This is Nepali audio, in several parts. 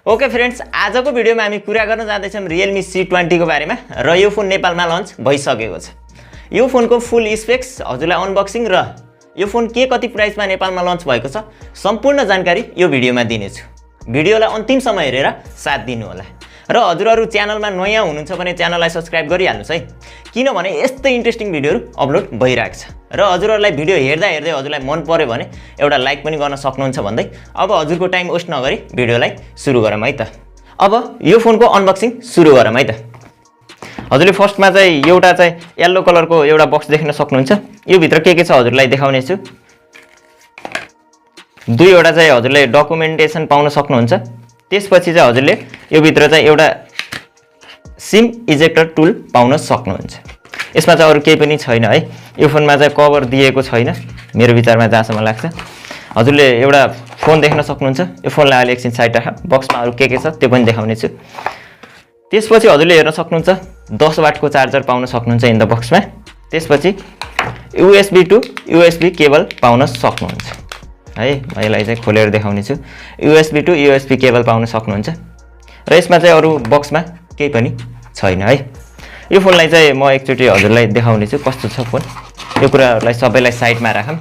ओके फ्रेन्ड्स, आजको भिडियोमा हामी कुरा गर्न जाँदैछौँ Realme C20 को बारेमा र यो फोन नेपालमा लन्च भइसकेको छ। यो फोनको फुल स्पेक्स हजुरलाई अनबक्सिङ र यो फोन के कति प्राइसमा नेपालमा लन्च भएको छ सम्पूर्ण जानकारी यो भिडियोमा दिनेछु। भिडियोलाई अन्तिमसम्म हेरेर साथ दिनु होला र हजुरहरु च्यानलमा नयाँ हुनुहुन्छ भने च्यानललाई सब्स्क्राइब गरिहाल्नुस् है, किनभने यस्तै इन्ट्रेस्टिङ भिडियोहरु अपलोड भइरहेको छ र हजुरहरुलाई भिडियो हेर्दा हेर्दै हजुरलाई मन पर्यो भने एउटा लाइक पनि गर्न सक्नुहुन्छ भन्दै अब हजुरको टाइम वेस्ट नगरी भिडियोलाई सुरु गरौँ है त। अब यो फोनको अनबक्सिङ सुरु गरौँ है त। हजुरले फर्स्टमा चाहिँ एउटा चाहिँ येलो कलरको एउटा बक्स देख्न सक्नुहुन्छ। यो भित्र के छ हजुरलाई देखाउने छु। दुईवटा चाहिँ हजुरले डकुमेन्टेसन पाउन सक्नुहुन्छ। त्यसपछि चाहिँ हजुरले यो भित्र चाहिँ एउटा सिम इजेक्टर टुल पाउन सक्नुहुन्छ। यसमा चाहिँ अरु केही पनि छैन है। यो फोनमा चाहिँ कभर दिएको छैन मेरो विचारमा जहाँसम्म लाग्छ। हजुरले एउटा फोन देख्न सक्नुहुन्छ। यो फोनलाई अहिले एकछिन साइड राख, बक्समा अरु के छ त्यो पनि देखाउने छु। त्यसपछि हजुरले हेर्न सक्नुहुन्छ 10 वाटको चार्जर पाउन सक्नुहुन्छ इन द बक्समा। त्यसपछि USB टु USB केबल पाउन सक्नुहुन्छ है। म यसलाई चाहिँ खोलेर देखाउने छु। USB टु USB केबल पाउन सक्नुहुन्छ र यसमा चाहिँ अरु बक्समा केही पनि छैन है। यो फोनलाई चाहिँ म एकचोटी हजुरलाई देखाउने छु कस्तो छ फोन। यो कुराहरुलाई सबैलाई साइडमा राखौं।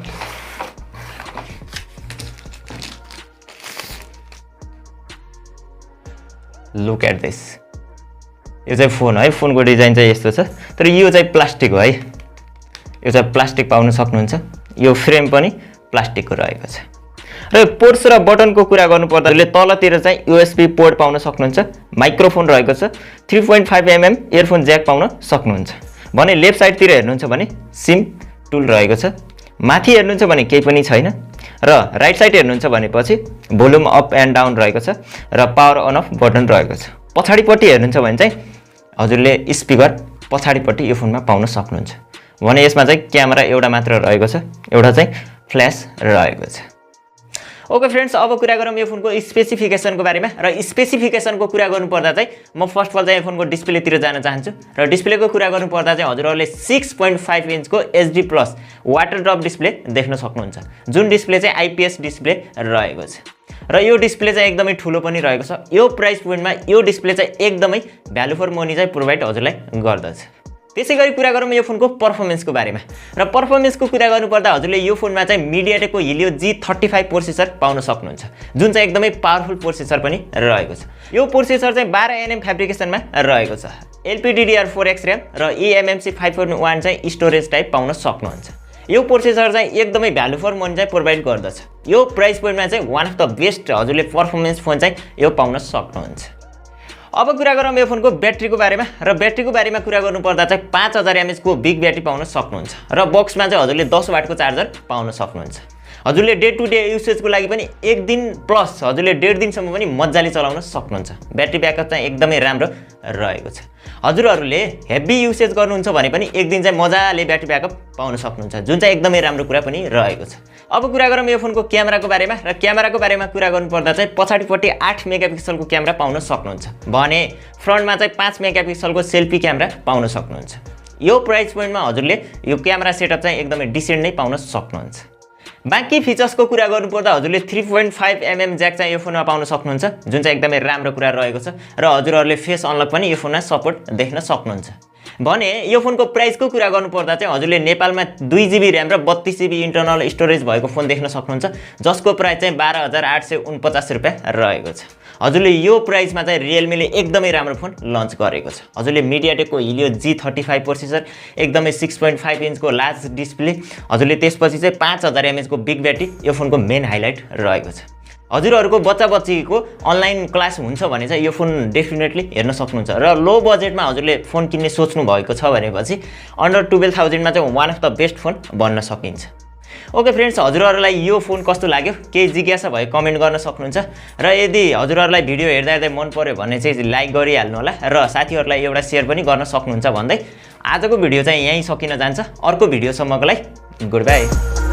Look at this. यो चाहिँ फोन है। फोनको डिजाइन चाहिँ यस्तो छ, तर यो चाहिँ प्लास्टिक हो है। यो चाहिँ प्लास्टिक पाउन सक्नुहुन्छ। यो फ्रेम पनि प्लास्टिकको रहेको छ र पोर्ट्स र बटनको कुरा गर्नुपर्दा तलतिर चाहिँ USB पोर्ट पाउन सक्नुहुन्छ। माइक्रोफोन रहेको छ। 3.5 mm इयरफोन ज्याक पाउन सक्नुहुन्छ। भने लेफ्ट साइडतिर हेर्नुहुन्छ भने सिम टुल रहेको छ। माथि हेर्नुहुन्छ भने केही पनि छैन र राइट साइड हेर्नुहुन्छ भनेपछि भोल्युम अप एन्ड डाउन रहेको छ र पावर अन अफ बटन रहेको छ। पछाडीपट्टि हेर्नुहुन्छ भने चाहिँ हजुरले स्पिकर पछाडीपट्टि यो फोनमा पाउन सक्नुहुन्छ। भने यसमा चाहिँ क्यामेरा एउटा मात्र रहेको छ, एउटा चाहिँ फ्ल्याश रहेको छ। ओके फ्रेन्ड्स, अब कुरा गरौँ यो फोनको स्पेसिफिकेसनको बारेमा र स्पेसिफिकेसनको कुरा गर्नुपर्दा चाहिँ म फर्स्ट अफ अल चाहिँ यो फोनको डिस्प्लेतिर जान चाहन्छु र डिस्प्लेको कुरा गर्नुपर्दा चाहिँ हजुरहरुले 6.5 इन्चको HD+ वाटर ड्रप डिस्प्ले देख्न सक्नुहुन्छ, जुन डिस्प्ले चाहिँ IPS डिस्प्ले रहेको छ र यो डिस्प्ले चाहिँ एकदमै ठुलो पनि रहेको छ। यो प्राइस पोइन्टमा यो डिस्प्ले चाहिँ एकदमै भ्यालु फर मनी चाहिँ प्रोभाइड हजुरलाई गर्दछ। त्यसैगरी कुरा गरौँ यो फोनको परफर्मेन्सको बारेमा र परफर्मेन्सको कुरा गर्नुपर्दा हजुरले यो फोनमा चाहिँ मिडियाटेकको हिलियो G35 प्रोसेसर पाउन सक्नुहुन्छ, जुन चाहिँ एकदमै पावरफुल प्रोसेसर पनि रहेको छ। यो प्रोसेसर चाहिँ 12 nm फ्याब्रिकेसनमा रहेको छ। LPDDR4X RAM र eMMC 5.1 चाहिँ स्टोरेज टाइप पाउन सक्नुहुन्छ। यो प्रोसेसर चाहिँ एकदमै भ्यालु फर मनी चाहिँ प्रोभाइड गर्दछ। यो प्राइस पोइन्टमा चाहिँ वान अफ द बेस्ट हजुरले परफर्मेन्स फोन चाहिँ यो पाउन सक्नुहुन्छ। अब कुरा गरौँ यो फोनको ब्याट्रीको बारेमा र ब्याट्रीको बारेमा कुरा गर्नुपर्दा चाहिँ 5000 mAh को बिग ब्याट्री पाउन सक्नुहुन्छ र बक्समा चाहिँ हजुरले 10 वाटको चार्जर पाउन सक्नुहुन्छ। हजुरले डे टु डे युसेजको लागि पनि एक दिन प्लस हजुरले 1.5 दिनसम्म पनि मज्जाले चलाउन सक्नुहुन्छ। ब्याट्री ब्याकअप चाहिँ एकदमै राम्रो रहेको छ। हजुरहरुले हेभी युसेज गर्नुहुन्छ भने पनि एक दिन चाहिँ मजाले ब्याट्री ब्याकअप पाउन सक्नुहुन्छ, जुन चाहिँ एकदमै राम्रो कुरा पनि रहेको छ। अब कुरा गरौँ यो फोनको क्यामेराको बारेमा र क्यामेराको बारेमा कुरा गर्नुपर्दा चाहिँ पछाडीपट्टि 8 मेगापिक्सलको क्यामेरा पाउन सक्नुहुन्छ भने फ्रन्टमा चाहिँ 5 मेगापिक्सलको सेल्फी क्यामेरा पाउन सक्नुहुन्छ। यो प्राइस पोइन्टमा हजुरले यो क्यामेरा सेटअप चाहिँ एकदमै डिसेन्ट नै पाउन सक्नुहुन्छ। बाँकी फिचर्सको कुरा गर्नुपर्दा हजुरले 3.5 mm ज्याक चाहिँ यो फोनमा पाउन सक्नुहुन्छ, जुन चाहिँ एकदमै राम्रो कुरा रहेको छ र हजुरहरुले फेस अनलक पनि यो फोनमा सपोर्ट देख्न सक्नुहुन्छ। भने यो फोनको प्राइसको कुरा गर्नुपर्दा चाहिँ हजुरले नेपालमा 2GB र्याम र 32GB इन्टरनल स्टोरेज भएको फोन देख्न सक्नुहुन्छ, जसको प्राइस चाहिँ 12849 रुपैयाँ रहेको छ। हजुरले यो प्राइसमा चाहिँ रियलमीले एकदमै राम्रो फोन लन्च गरेको छ। हजुरले मिडियाटेकको हिलियो G35 प्रोसेसर, एकदमै 6.5 इन्चको लार्ज डिस्प्ले, हजुरले त्यसपछि चाहिँ 5000 mAh को बिग ब्याट्री यो फोनको मेन हाइलाइट रहेको छ। हजुरहरुको बच्चा बच्चीको अनलाइन क्लास हुन्छ भने चाहिँ यो फोन डेफिनेटली हेर्न सक्नुहुन्छ र लो बजेटमा हजुरले फोन किन्ने सोच्नु भएको छ भनेपछि अन्डर 12000 मा चाहिँ one of the best phone भन्न सकिन्छ। ओके फ्रेन्ड्स, हजुरहरुलाई यो फोन कस्तो लाग्यो केही जिज्ञासा भए कमेन्ट गर्न सक्नुहुन्छ र यदि हजुरहरुलाई भिडियो हेर्दा हेर्दै मन पर्यो भने चाहिँ लाइक गरिहाल्नु होला र साथीहरुलाई एउटा शेयर पनि गर्न सक्नुहुन्छ भन्दै आजको भिडियो चाहिँ यही सकिन जान्छ। अर्को भिडियोसम्मको लागि गुड बाइ।